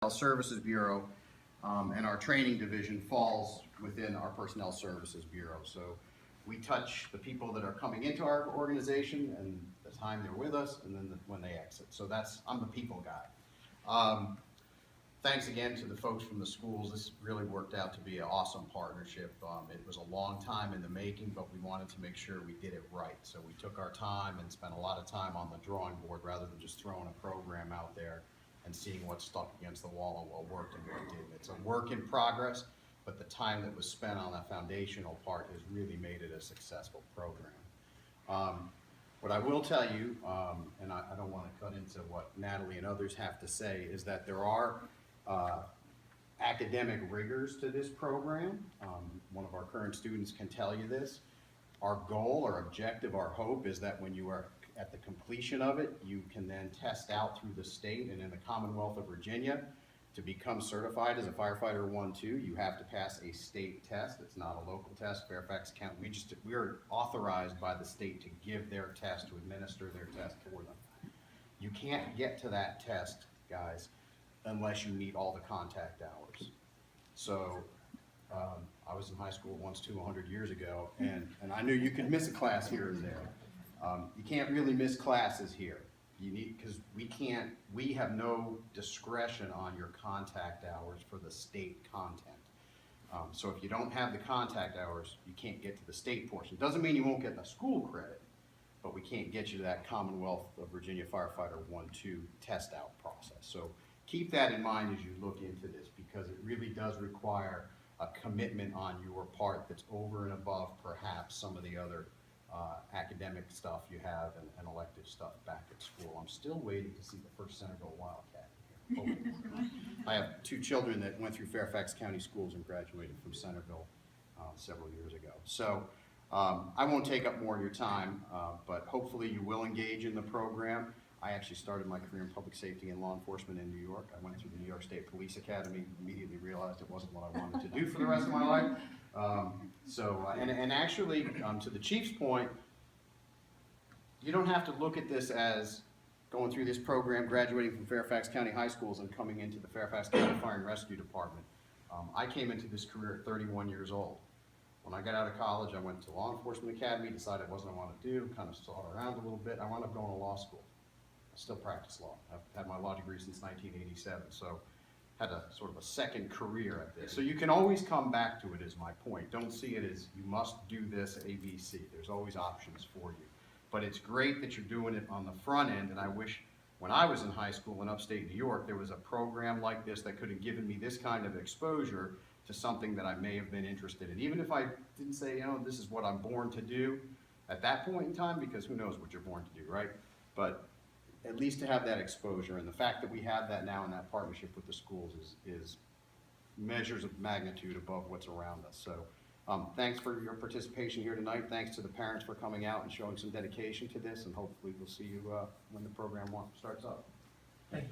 Services Bureau, and our training division falls within our Personnel Services Bureau. So we touch the people that are coming into our organization and the time they're with us, and then when they exit. So I'm the people guy. Thanks again to the folks from the schools. This really worked out to be an awesome partnership. It was a long time in the making, but we wanted to make sure we did it right. So we took our time and spent a lot of time on the drawing board rather than just throwing a program out there and seeing what stuck against the wall and what worked and what didn't. It's a work in progress, but the time that was spent on that foundational part has really made it a successful program. What I will tell you, and I don't want to cut into what Natalie and others have to say, is that there are academic rigors to this program. One of our current students can tell you this. Our goal, our objective, our hope is that when you are at the completion of it, you can then test out through the state and in the Commonwealth of Virginia. To become certified as a firefighter 1-2, you have to pass a state test. It's not a local test. Fairfax County, we are authorized by the state to give their test, to administer their test for them. You can't get to that test, guys, unless you meet all the contact hours. So I was in high school once, 200 years ago, and I knew you could miss a class here and there. You can't really miss classes here. You need, because we have no discretion on your contact hours for the state content. So if you don't have the contact hours, you can't get to the state portion. Doesn't mean you won't get the school credit, but we can't get you to that Commonwealth of Virginia Firefighter 1-2 test out process. So keep that in mind as you look into this, because it really does require a commitment on your part that's over and above perhaps some of the other academic stuff you have and elective stuff back at school. I'm still waiting to see the first Centerville Wildcat here. I have two children that went through Fairfax County schools and graduated from Centerville several years ago. So I won't take up more of your time, but hopefully you will engage in the program. I actually started my career in public safety and law enforcement in New York. I went through the New York State Police Academy, immediately realized it wasn't what I wanted to do for the rest of my life. And actually, to the chief's point, you don't have to look at this as going through this program, graduating from Fairfax County high schools and coming into the Fairfax County Fire and Rescue Department. I came into this career at 31 years old. When I got out of college, I went to law enforcement academy, decided it wasn't what I wanted to do, kind of sought around a little bit. I wound up going to law school. I still practice law. I've had my law degree since 1987, so had a sort of a second career at this. So you can always come back to it, is my point. Don't see it as you must do this ABC. There's always options for you. But it's great that you're doing it on the front end, and I wish when I was in high school in upstate New York, there was a program like this that could have given me this kind of exposure to something that I may have been interested in. Even if I didn't say, this is what I'm born to do at that point in time, because who knows what you're born to do, right? But at least to have that exposure, and the fact that we have that now in that partnership with the schools is measures of magnitude above what's around us. So thanks for your participation here tonight. Thanks to the parents for coming out and showing some dedication to this, and hopefully we'll see you when the program starts up. Thank you.